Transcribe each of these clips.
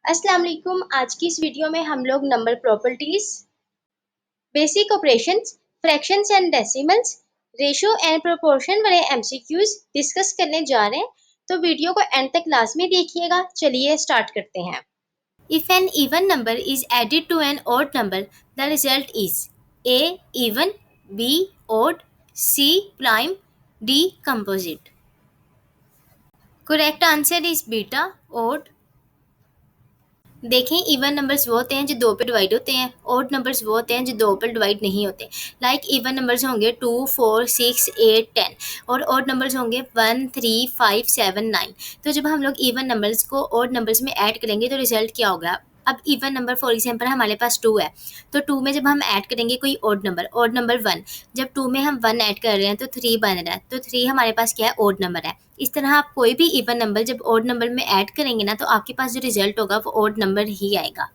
अस्सलाम वालेकुम। आज की इस वीडियो में हम लोग number properties, basic operations, fractions and decimals, ratio and proportion वाले एमसीक्यूज डिस्कस करने जा रहे हैं। तो वीडियो को एंड तक लाजमी देखिएगा। चलिए स्टार्ट करते हैं। If an even number is added to an odd number, the result is A even, B odd, C prime, D composite. Correct answer is beta odd. देखें, इवन नंबर्स वो होते हैं जो दो पे डिवाइड होते हैं, ऑड नंबर्स वो होते हैं जो दो पे डिवाइड नहीं होते। लाइक इवन नंबर्स होंगे 2, 4, 6, 8, 10 और ऑड नंबर्स होंगे 1, 3, 5, 7, 9। तो जब हम लोग इवन नंबर्स को ऑड नंबर्स में ऐड करेंगे तो रिजल्ट क्या होगा। अब इवन नंबर फॉर एग्जांपल हमारे पास 2 है, तो 2 में जब हम ऐड करेंगे कोई ऑड नंबर 1, जब 2 में हम 1 ऐड कर रहे हैं तो 3 बन रहा है, तो 3 हमारे पास क्या है, ऑड नंबर है। इस तरह आप कोई भी इवन नंबर जब ऑड नंबर में ऐड करेंगे ना, तो आपके पास जो रिजल्ट होगा वो ऑड नंबर ही आएगा।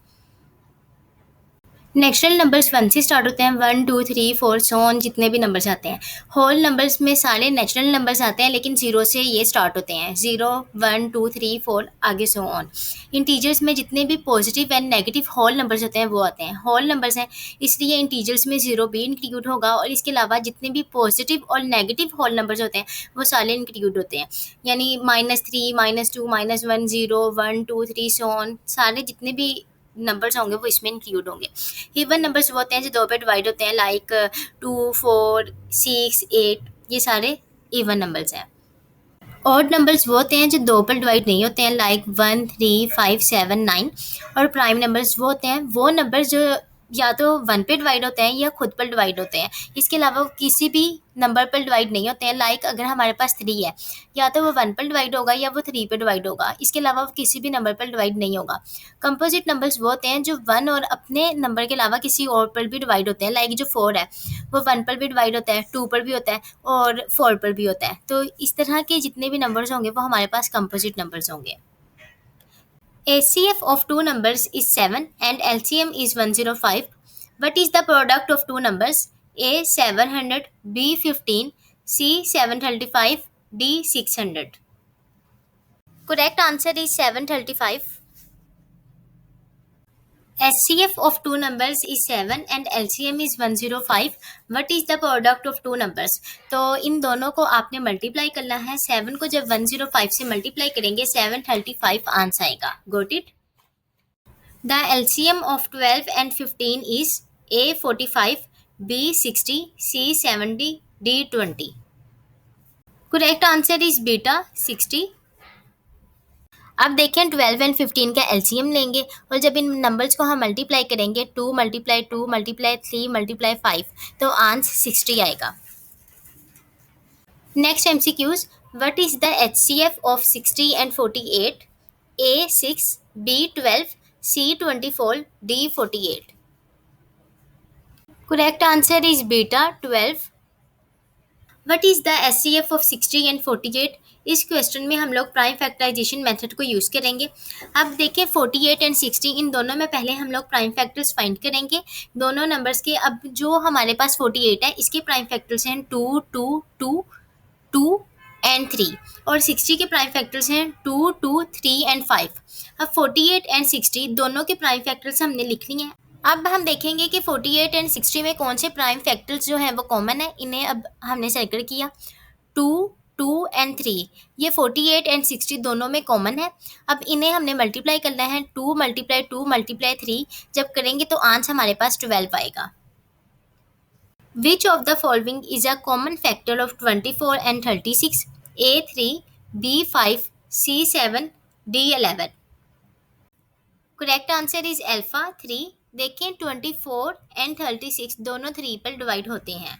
नेचुरल नंबर्स 1 से स्टार्ट होते हैं, 1, 2, 3, 4 सो ऑन, जितने भी नंबर्स आते हैं। होल नंबर्स में सारे नेचुरल नंबर्स आते हैं, लेकिन 0 से ये स्टार्ट होते हैं, 0, 1, 2, 3, 4 आगे सो ऑन। इंटीजर्स में जितने भी positive and negative whole numbers होते हैं वो आते हैं। होल नंबर्स हैं इसलिए इंटीजर्स में 0 भी इंक्लूड होगा, और इसके अलावा जितने भी पॉजिटिव और नेगेटिव होल नंबर्स होते हैं वो सारे इंक्लूड होते हैं। यानी -3, -2, -1, 0, 1, 2, 3 सो ऑन, सारे जितने भी नंबर्स होंगे वो इसमें इंक्लूड होंगे। इवन नंबर्स वो होते हैं जो दो पे डिवाइड होते हैं, लाइक 2, 4, 6, 8, ये सारे इवन नंबर्स हैं। ऑड नंबर्स वो होते हैं जो दो पर डिवाइड नहीं होते हैं, लाइक 1, 3, 5, 7, 9। और प्राइम नंबर्स वो होते हैं वो नंबर्स जो या तो 1 पे डिवाइड होते हैं या खुद पर डिवाइड होते हैं। इसके अलावा वो किसी भी नंबर पर डिवाइड नहीं होते हैं। लाइक अगर हमारे पास 3 है, या तो वो 1 पर डिवाइड होगा या वो 3 पे डिवाइड होगा। इसके अलावा वो किसी भी नंबर पर डिवाइड नहीं होगा। कंपोजिट नंबर्स वो होते हैं जो 1 और अपने नंबर के अलावा किसी और पर भी डिवाइड होते हैं। लाइक जो 4 है वो 1 पर भी डिवाइड होता है, 2 पर भी होता है और 4 पर भी होता है। तो इस तरह के जितने भी नंबर्स होंगे वो हमारे पास कंपोजिट नंबर्स होंगे। ACF of two numbers is 7 and LCM is 105. What is the product of two numbers? A 700, B 15, C 735, D 600. Correct answer is 735. HCF of two numbers is 7 and LCM is 105. What is the product of two numbers? तो इन दोनों को आपने multiply करना है। 7 को जब 105 से multiply करेंगे 735 आंसर आएगा। Got it? The LCM of 12 and 15 is A 45, B 60, C 70, D 20. Correct answer is beta 60. अब देखें 12 एंड 15 का एलसीएम लेंगे और जब इन नंबर्स को हम मल्टीप्लाई करेंगे 2 × 2 × 3 × 5 तो आंसर 60 आएगा। Next MCQs, what is the HCF of 60 and 48? A 6, B 12, C 24, D 48. Correct answer is beta 12. What is the SCF of 60 and 48? इस क्वेश्चन में हम लोग प्राइम फैक्टराइजेशन मेथड को यूज़ करेंगे। अब देखें 48 एंड 60 इन दोनों में पहले हम लोग प्राइम फैक्टर्स फाइंड करेंगे दोनों नंबर्स के। अब जो हमारे पास 48 है इसके प्राइम फैक्टर्स हैं 2, 2, 2, 2 एंड 3, और 60 के प्राइम फैक्टर्स हैं 2, 2, 3 एंड 5। अब 48 एंड 60 दोनों के प्राइम फैक्टर्स हमने लिख लिए हैं। अब हम देखेंगे कि 48 एंड 60 में कौन से प्राइम फैक्टर्स जो हैं वो कॉमन है। इन्हें अब हमने सर्कल किया, 2, 2 एंड 3, ये 48 एंड 60 दोनों में कॉमन है। अब इन्हें हमने मल्टीप्लाई करना है, 2 × 2 × 3, जब करेंगे तो आंसर हमारे पास 12 आएगा। Which of the following is a common factor of 24 and 36? A 3, B 5, C 7, D 11. Correct answer is alpha 3. देखें 24 एंड 36 दोनों 3 पर डिवाइड होते हैं।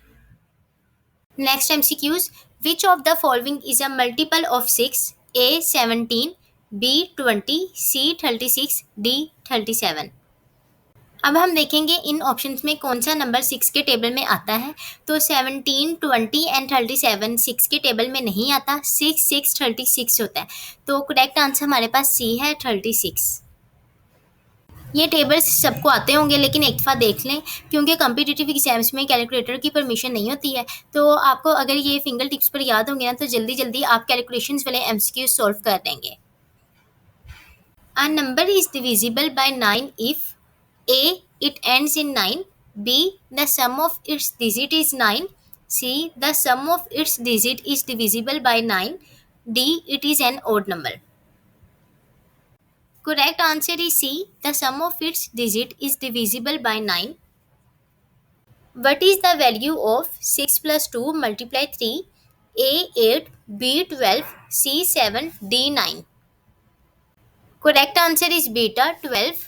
Next MCQs, which of the following is a multiple of 6? A 17, B 20, C 36, D 37. अब हम देखेंगे इन options में कौन सा नंबर 6 के टेबल में आता है। तो 17, 20 एंड 37 6 के टेबल में नहीं आता, 6, 6, 36 होता है। तो करेक्ट आंसर हमारे पास C है 36। ये टेबल्स सबको आते होंगे लेकिन एक दफ़ा देख लें, क्योंकि कॉम्पिटिटिव एग्जाम्स में कैलकुलेटर की परमिशन नहीं होती है। तो आपको अगर ये फिंगर टिप्स पर याद होंगे ना तो जल्दी जल्दी आप कैलकुलेशंस वाले एमसीक्यू सॉल्व कर देंगे। A number is divisible by 9 if A. It ends in 9, B. The sum of its digit is 9, C. The sum of its digit is divisible by 9, D. It is an odd number. Correct answer is C. The sum of its digit is divisible by 9. What is the value of 6 plus 2 multiply 3? A. 8, B. 12, C. 7, D. 9. Correct answer is beta 12.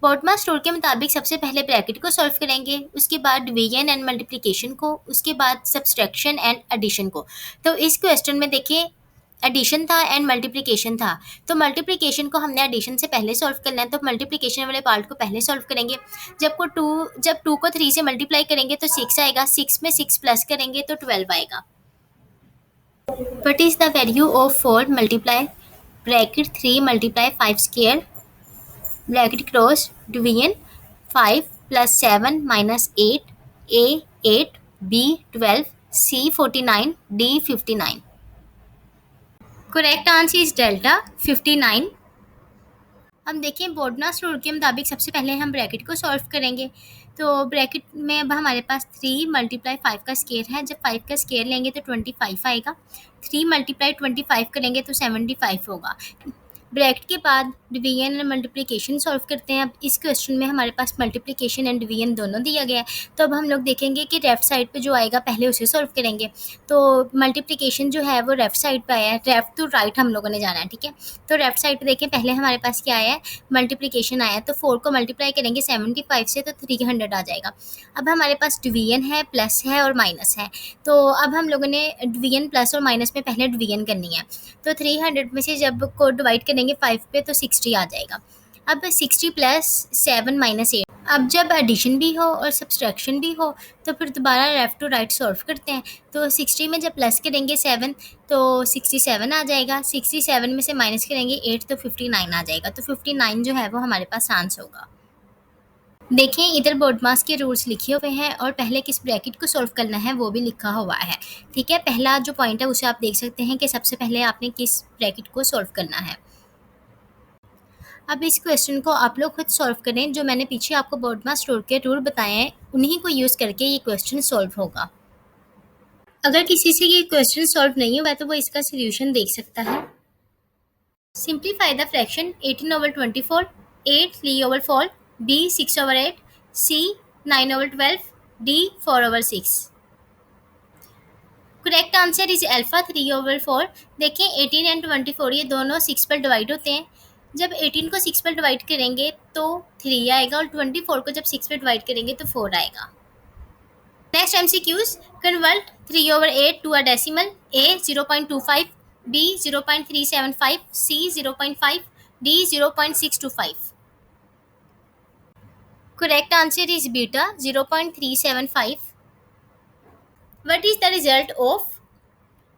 बॉटमास rule के मुताबिक सबसे पहले bracket को solve करेंगे, उसके बाद division and multiplication को, उसके बाद सब्सट्रैक्शन एंड एडिशन को। तो इस क्वेश्चन में देखिए एडिशन था एंड मल्टीप्लिकेशन था, तो मल्टीप्लिकेशन को हमने एडिशन से पहले सॉल्व करना है, तो मल्टीप्लिकेशन वाले पार्ट को पहले सॉल्व करेंगे। जब 2 को 3 से मल्टीप्लाई करेंगे तो 6 आएगा, 6 में 6 प्लस करेंगे तो 12 आएगा। What is the value of 4 multiply bracket 3 multiply 5 square bracket cross division 5 plus 7 minus 8, A 8, B 12, C 49, D 59. Correct answer is delta 59. अब देखिए बोर्डनास रूल के मुताबिक सबसे पहले हम ब्रैकेट को सॉल्व करेंगे। तो ब्रैकेट में अब हमारे पास 3 मल्टीप्लाई 5 का स्क्वायर है, जब 5 का स्क्वायर लेंगे तो 25 आएगा, 3 मल्टीप्लाई 25 करेंगे तो 75 होगा। ब्रैकेट के बाद डिवीजन एंड मल्टीप्लिकेशन सॉल्व करते हैं। अब इस क्वेश्चन में हमारे पास मल्टीप्लिकेशन एंड डिवीजन दोनों दिया गया है, तो अब हम लोग देखेंगे कि लेफ्ट साइड पे जो आएगा पहले उसे सॉल्व करेंगे। तो मल्टीप्लिकेशन जो है वो लेफ्ट साइड पे आया है, लेफ्ट टू राइट हम लोगों ने जाना है, ठीक है। तो लेफ्ट साइड पे देखें, पहले हमारे पास क्या आया है, मल्टीप्लिकेशन आया है, तो 4 को मल्टीप्लाई करेंगे 75 से तो 300 आ जाएगा। अब हमारे पास डिवीजन है, प्लस है और माइनस है, तो अब हम लोगों ने डिवीजन प्लस और माइनस में पहले डिवीजन करनी है। तो 300 में से जब को डिवाइड करेंगे 5 पे तो 60 आ जाएगा। अब 60 प्लस 7 माइनस 8, अब जब एडिशन भी हो और सब्सट्रैक्शन भी हो तो फिर दोबारा लेफ्ट टू राइट सॉल्व करते हैं। तो 60 में जब प्लस करेंगे 7 तो 67 आ जाएगा, 67 में से माइनस करेंगे 8 तो 59 आ जाएगा। तो 59 जो है वो हमारे पास आंसर होगा। देखें इधर बोर्डमास के रूल्स लिखे हुए हैं और पहले किस ब्रैकेट को सॉल्व करना है वो भी लिखा हुआ है, ठीक है। पहला जो पॉइंट है उसे आप देख सकते हैं कि सबसे पहले आपने किस ब्रैकेट को सॉल्व करना है। अब इस क्वेश्चन को आप लोग खुद सॉल्व करें, जो मैंने पीछे आपको बोर्डमास रूल के रूल बताए हैं उन्हीं को यूज़ करके ये क्वेश्चन सॉल्व होगा। अगर किसी से ये क्वेश्चन सॉल्व नहीं हुआ तो वो इसका सोल्यूशन देख सकता है। Simplify the fraction 18/24, 8 3/4, B 6/8, C 9/12, D 4/6। Correct answer is alpha 3/4। देखें 18 एंड 24 ये दोनों 6 पर डिवाइड होते हैं। जब 18 को 6 पर डिवाइड करेंगे तो 3 आएगा और 24 को जब 6 पर डिवाइड करेंगे तो 4 आएगा। Next MCQs, convert 3/8 to a decimal. A 0.25, B 0.375, C 0.5, D 0.625। Correct answer is beta 0.375. What is the result of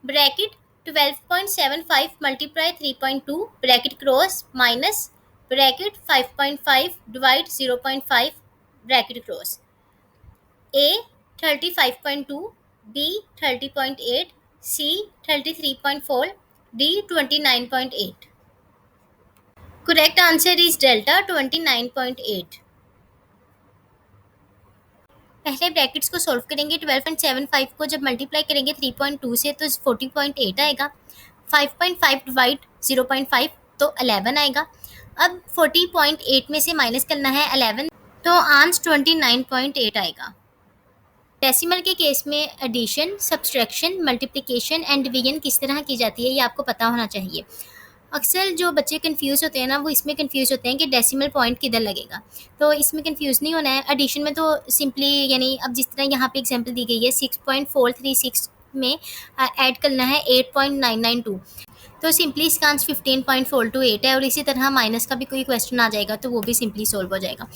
bracket 12.75 multiply 3.2 bracket cross minus bracket 5.5 divide 0.5 bracket cross? A 35.2, B 30.8, C 33.4, D 29.8। Correct answer is delta 29.8। पहले brackets को solve करेंगे। 12.75 को जब multiply करेंगे 3.2 से तो 40.8 आएगा, 5.5 divide 0.5 तो 11 आएगा। अब 40.8 में से माइनस करना है 11 तो आंसर 29.8 आएगा। डेसिमल के केस में addition, subtraction, multiplication and division किस तरह की जाती है ये आपको पता होना चाहिए। अक्सर जो बच्चे कंफ्यूज होते हैं ना वो इसमें कंफ्यूज होते हैं कि डेसिमल पॉइंट किधर लगेगा, तो इसमें कंफ्यूज नहीं होना है। एडिशन में तो सिंपली यानी अब जिस तरह यहाँ पे एग्जांपल दी गई है 6.436 में ऐड करना है 8.992, तो सिंपली इसका आंसर 15.428 है। और इसी तरह माइनस का भी कोई क्वेश्चन आ जाएगा तो वो भी सिंपली सोल्व हो जाएगा।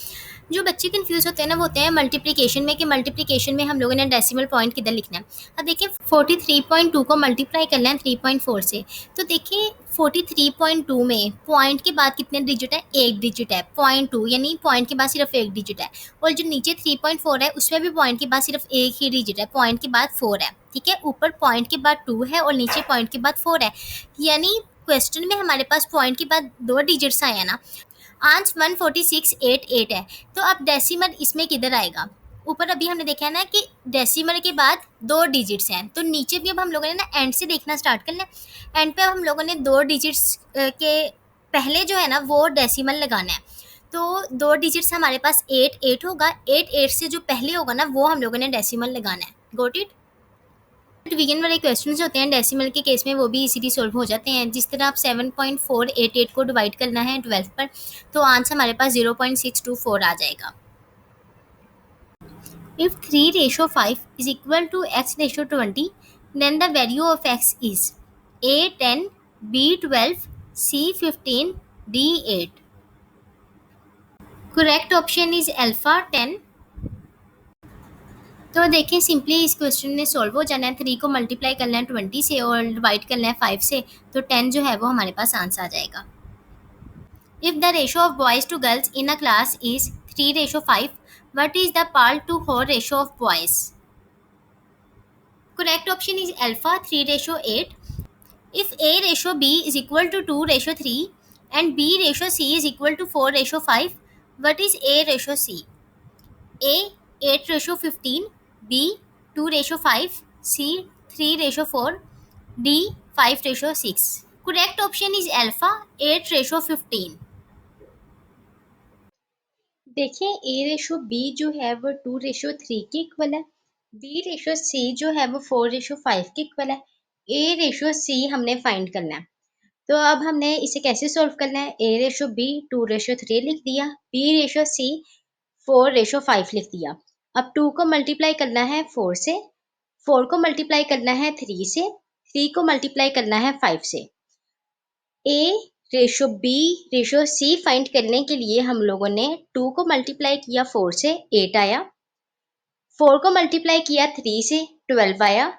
जो बच्चे कंफ्यूज होते हैं ना वो होते हैं मल्टीप्लिकेशन में कि मल्टीप्लिकेशन में हम लोगों ने डेसिमल पॉइंट किधर लिखना है। अब देखिए 43.2 को मल्टीप्लाई करना है 3.4 से, तो देखिए 43.2 में पॉइंट के बाद कितने डिजिट है, एक डिजिट है, 0.2 यानी पॉइंट के बाद सिर्फ एक डिजिट है। और जो नीचे 3.4 है उसमें भी पॉइंट के बाद सिर्फ एक ही डिजिट है, पॉइंट के बाद 4 है, ठीक है। ऊपर पॉइंट के बाद 2 है और नीचे पॉइंट के बाद 4 है, यानी क्वेश्चन में हमारे पास पॉइंट के बाद 2 डिजिट्स आए हैं ना, आंस 14688 है, तो अब डेसिमल इसमें किधर आएगा? ऊपर अभी हमने देखा है ना कि डेसिमल के बाद 2 डिजिट्स हैं, तो नीचे भी अब हम लोगों ने ना एंड से देखना स्टार्ट करना है। एंड पे अब हम लोगों ने 2 डिजिट्स के पहले जो है ना वो डेसिमल लगाना है। तो 2 डिजिट्स हमारे पास 88 होगा, 88 से जो पहले होगा ना वो हम लोगों ने डेसिमल लगाना है। Got it? वीगन वाले क्वेश्चंस होते हैं डेसिमल के केस में, वो भी इजीली सॉल्व हो जाते हैं। जिस तरह आप 7.488 को डिवाइड करना है 12 पर, तो आंसर हमारे पास 0.624 आ जाएगा। If 3:5 is equal to x:20, then the value of x is a 10, b 12, c 15, d 8. Correct option is alpha 10। तो देखिए सिंपली इस क्वेश्चन में सॉल्व हो जाना है। 3 को मल्टीप्लाई करना है 20 से और डिवाइड करना है 5 से, तो 10 जो है वो हमारे पास आंसर आ जाएगा। If the ratio of boys to girls in a class is 3:5, what is the pal to whole ratio of boys? Correct option is alpha 3:8. If a ratio b is equal to 2:3 and b ratio c is equal to 4:5, what is a ratio c? A 8:15, B 2:5, C 3:4, D 5:6. Correct option is alpha 8:15. देखिए ए ratio B जो है वो 2:3 के equal है, B ratio सी जो है वो 4:5 के इक्वल है। ए रेशो सी हमने फाइंड करना है, तो अब हमने इसे कैसे सॉल्व करना है? ए रेशो बी 2:3 लिख दिया, बी रेशो सी 4:5 लिख दिया। अब 2 को मल्टीप्लाई करना है 4 से, 4 को मल्टीप्लाई करना है 3 से, 3 को मल्टीप्लाई करना है 5 से। ए रेशो बी रेशो सी फाइंड करने के लिए हम लोगों ने 2 को मल्टीप्लाई किया 4 से 8 आया, 4 को मल्टीप्लाई किया 3 से 12 आया,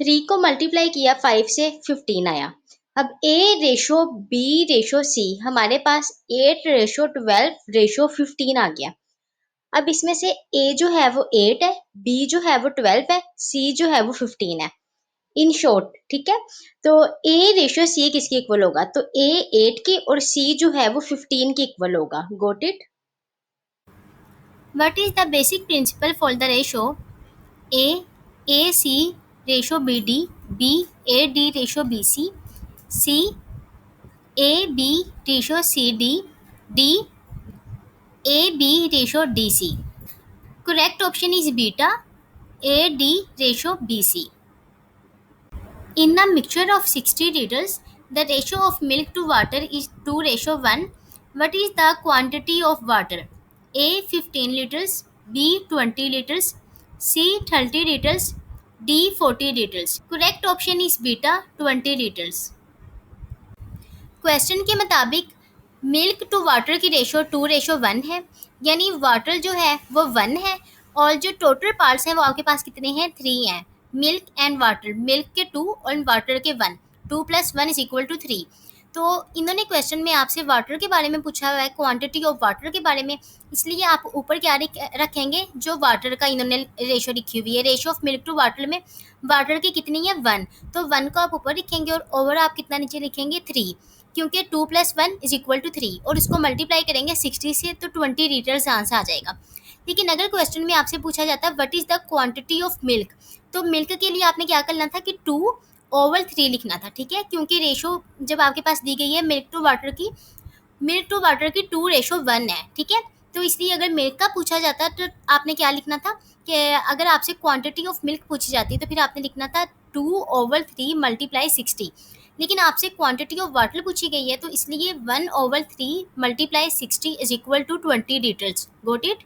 3 को मल्टीप्लाई किया 5 से 15 आया। अब ए रेशो बी रेशो सी हमारे पास 8:12:15 आ गया। अब इसमें से ए जो है वो 8 है, बी जो है वो 12 है, सी जो है वो 15 है। इन शॉर्ट, ठीक है, तो ए रेशियो सी किसके इक्वल होगा? तो ए 8 के और सी जो है वो 15 के इक्वल होगा। Got it? What is the basic principle for the ratio A C ratio B D, B A D ratio B C, C A B ratio C D, D A B ratio D C. Correct option is beta A D ratio B C. In a mixture of 60 liters, the ratio of milk to water is 2:1. What is the quantity of water? A 15 liters, B 20 liters, C 30 liters, D 40 liters. Correct option is beta 20 liters. Question के मुताबिक milk to water की ratio 2:1 है, यानी water जो है वो 1 है और जो टोटल पार्ट्स हैं वो आपके पास कितने हैं? 3 हैं। मिल्क एंड वाटर, मिल्क के 2 और वाटर के 1, 2 + 1 = 3। तो इन्होंने क्वेश्चन में आपसे वाटर के बारे में पूछा हुआ है, क्वांटिटी ऑफ वाटर के बारे में, इसलिए आप ऊपर क्या रखेंगे? जो वाटर का इन्होंने रेशो लिखी हुई है, ratio of milk to water में वाटर की कितनी है? 1, तो 1 को आप ऊपर लिखेंगे और ओवर आप कितना नीचे लिखेंगे? 3, क्योंकि 2 + 1 = 3 और इसको मल्टीप्लाई करेंगे 60 से, तो 20 लीटर्स आंसर आ जाएगा। लेकिन अगर क्वेश्चन में आपसे पूछा जाता है what is the quantity of milk, तो मिल्क के लिए आपने क्या करना था कि 2/3 लिखना था, ठीक है, क्योंकि रेशो जब आपके पास दी गई है मिल्क टू वाटर की 2:1 है, ठीक है, तो इसलिए अगर मिल्क का पूछा जाता तो आपने क्या लिखना था कि अगर आपसे क्वांटिटी ऑफ मिल्क पूछी जाती तो फिर आपने लिखना था 2/3 × 60, लेकिन आपसे क्वांटिटी ऑफ वाटर पूछी गई है तो इसलिए 1/3 × 60 = 20 litres. Got it?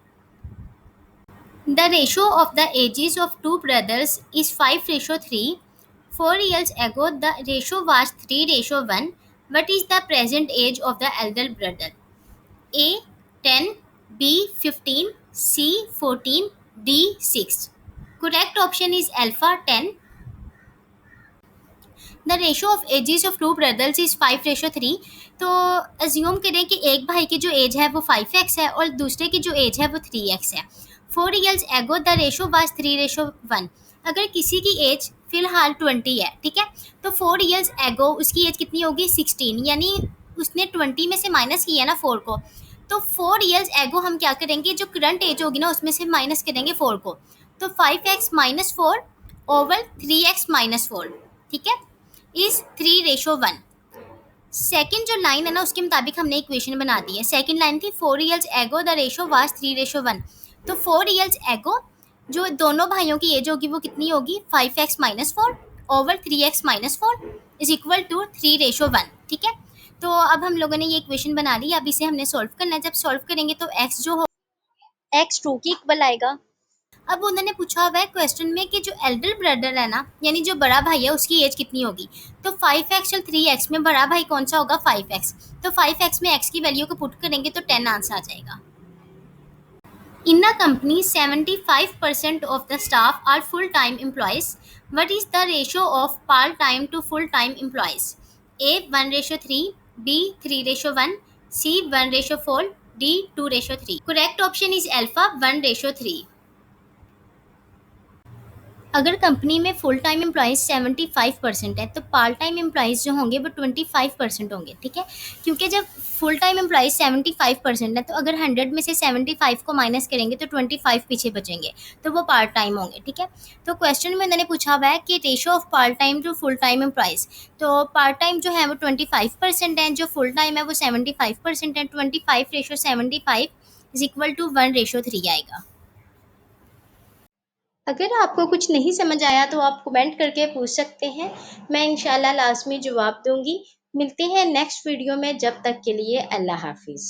The ratio of the ages of two brothers is 5:3. 4 years ago, the ratio was 3:1. What is the present age of the elder brother? A 10, B 15, C 14, D 6. Correct option is alpha 10. The ratio of ages of two brothers is 5:3। तो assume करें कि एक भाई की जो as है वो 5x है और दूसरे की जो एज है वो 3x है। 4 years ago the ratio was 3:1। अगर किसी की एज फिलहाल 20 है, ठीक है। तो 4 ईयर्स एगो उसकी एज कितनी होगी 16, यानी उसने 20 में से माइनस किया ना 4 को। तो 4 ईयर्स एगो हम क्या करेंगे, जो करंट एज होगी ना उसमें से माइनस करेंगे 4 को। तो 5x minus 4 over 3x minus 4, ठीक है, इज 3:1। सेकंड जो लाइन है ना उसके मुताबिक हमने इक्वेशन बना दी है। सेकंड लाइन थी 4 years ago the ratio was 3:1। तो 4 ईयर्स एगो जो दोनों भाइयों की एज होगी वो कितनी होगी 5x minus 4 over 3x minus 4 is equal to 3:1, ठीक है। तो अब हम लोगों ने ये इक्वेशन बना ली, अब इसे हमने सॉल्व करना है। जब सॉल्व करेंगे तो x जो हो x 2 की इक्वल आएगा। अब उन्होंने पूछा हुआ है क्वेश्चन में कि जो एल्डर ब्रदर है ना, यानी जो बड़ा भाई है उसकी एज कितनी होगी। तो 5x और 3x में बड़ा भाई कौन सा होगा 5x। तो 5x में x की वैल्यू को पुट करेंगे तो 10 आंसर आ जाएगा। In a company, 75% of the staff are full-time employees. What is the ratio of part-time to full-time employees? A 1:3, B 3:1, C 1:4, D 2:3. Correct option is alpha 1:3. अगर company में full time employees 75% है तो part time employees जो होंगे वो 25% होंगे, ठीक है। क्योंकि जब फुल टाइम एम्प्लॉयज़ 75% है तो अगर 100 में से 75 को माइनस करेंगे तो 25 पीछे बचेंगे, तो वो पार्ट टाइम होंगे, ठीक है। तो क्वेश्चन में मैंने पूछा हुआ है कि ratio of part time to full time employees. तो पार्ट टाइम जो है वो 25% है, जो फुल टाइम है वो 75% है। 25:75 इज इक्वल टू 1:3 आएगा। अगर आपको कुछ नहीं समझ आया तो आप कमेंट करके पूछ सकते हैं, मैं इंशाल्लाह लास्ट में जवाब दूंगी। मिलते हैं नेक्स्ट वीडियो में, जब तक के लिए अल्लाह हाफिज़।